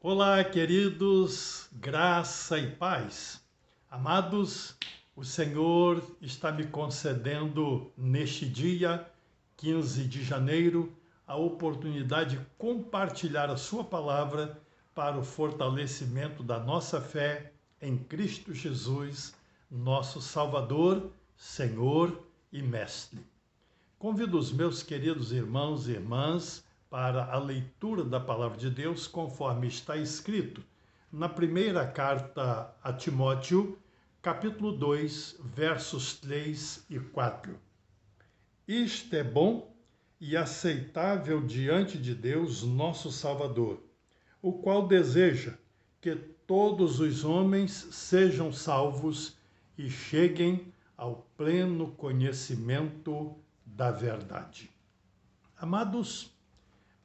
Olá, queridos, graça e paz. Amados, o Senhor está me concedendo neste dia, 15 de janeiro, a oportunidade de compartilhar a sua palavra para o fortalecimento da nossa fé em Cristo Jesus, nosso Salvador, Senhor e Mestre. Convido os meus queridos irmãos e irmãs para a leitura da Palavra de Deus, conforme está escrito na primeira carta a Timóteo, capítulo 2, versos 3 e 4. Isto é bom e aceitável diante de Deus, nosso Salvador, o qual deseja que todos os homens sejam salvos e cheguem ao pleno conhecimento da verdade. Amados,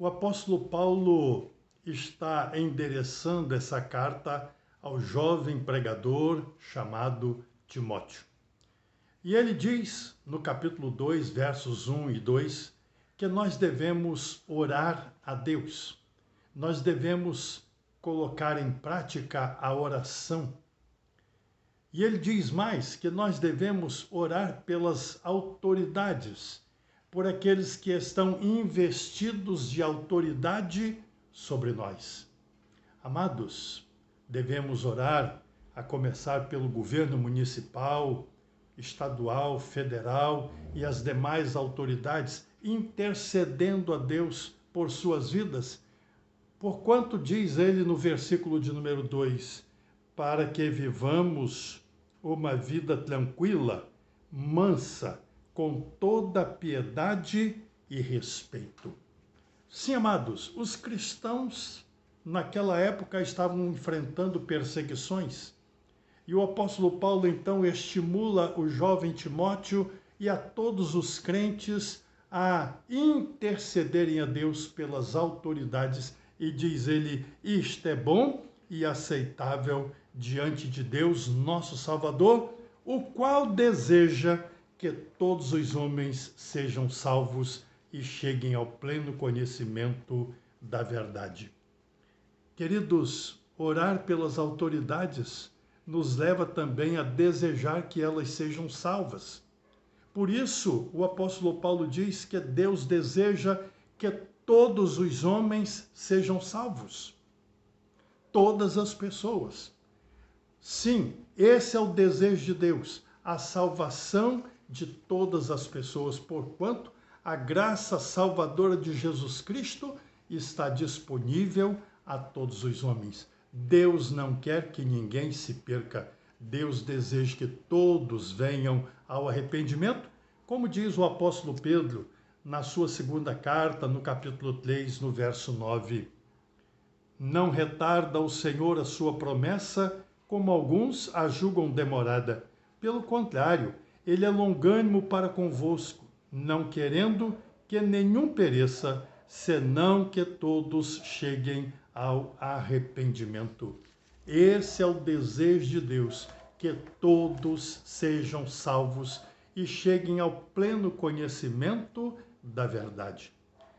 o apóstolo Paulo está endereçando essa carta ao jovem pregador chamado Timóteo. E ele diz, no capítulo 2, versos 1 e 2, que nós devemos orar a Deus. Nós devemos colocar em prática a oração. E ele diz mais que nós devemos orar pelas autoridades, por aqueles que estão investidos de autoridade sobre nós. Amados, devemos orar a começar pelo governo municipal, estadual, federal e as demais autoridades, intercedendo a Deus por suas vidas, porquanto diz ele no versículo de número 2, para que vivamos uma vida tranquila, mansa, com toda piedade e respeito. Sim, amados, os cristãos naquela época estavam enfrentando perseguições. E o apóstolo Paulo então estimula o jovem Timóteo e a todos os crentes a intercederem a Deus pelas autoridades e diz ele, isto é bom e aceitável diante de Deus, nosso Salvador, o qual deseja que todos os homens sejam salvos e cheguem ao pleno conhecimento da verdade. Queridos, orar pelas autoridades nos leva também a desejar que elas sejam salvas. Por isso, o apóstolo Paulo diz que Deus deseja que todos os homens sejam salvos. Todas as pessoas. Sim, esse é o desejo de Deus, a salvação de todas as pessoas, porquanto a graça salvadora de Jesus Cristo está disponível a todos os homens. Deus não quer que ninguém se perca. Deus deseja que todos venham ao arrependimento, como diz o apóstolo Pedro na sua segunda carta, no capítulo 3, no verso 9. Não retarda o Senhor a sua promessa, como alguns a julgam demorada. Pelo contrário, ele é longânimo para convosco, não querendo que nenhum pereça, senão que todos cheguem ao arrependimento. Esse é o desejo de Deus, que todos sejam salvos e cheguem ao pleno conhecimento da verdade.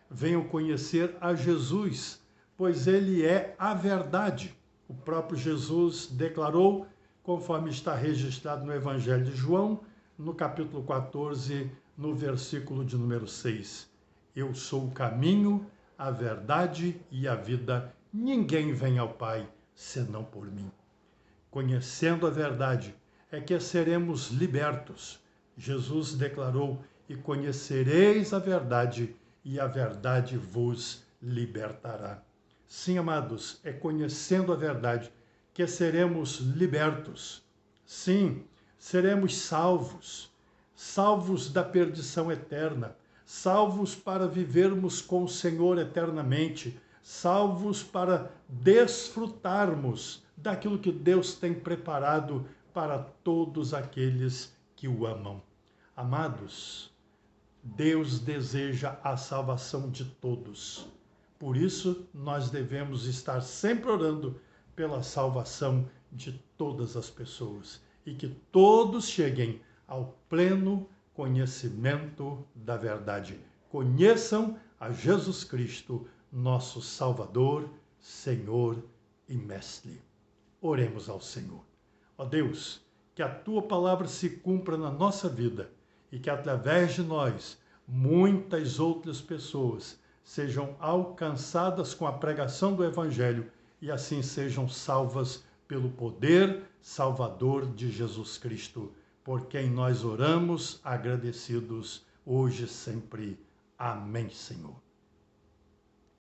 Venham conhecer a Jesus, pois ele é a verdade. O próprio Jesus declarou, conforme está registrado no Evangelho de João, no capítulo 14, no versículo de número 6. Eu sou o caminho, a verdade e a vida. Ninguém vem ao Pai senão por mim. Conhecendo a verdade é que seremos libertos. Jesus declarou, e conhecereis a verdade, e a verdade vos libertará. Sim, amados, é conhecendo a verdade que seremos libertos. Sim, seremos salvos, salvos da perdição eterna, salvos para vivermos com o Senhor eternamente, salvos para desfrutarmos daquilo que Deus tem preparado para todos aqueles que o amam. Amados, Deus deseja a salvação de todos. Por isso, nós devemos estar sempre orando pela salvação de todas as pessoas e que todos cheguem ao pleno conhecimento da verdade. Conheçam a Jesus Cristo, nosso Salvador, Senhor e mestre. Oremos ao Senhor. Ó Deus, que a tua palavra se cumpra na nossa vida e que através de nós muitas outras pessoas sejam alcançadas com a pregação do Evangelho e assim sejam salvas pelo poder salvador de Jesus Cristo, por quem nós oramos agradecidos hoje e sempre. Amém, Senhor.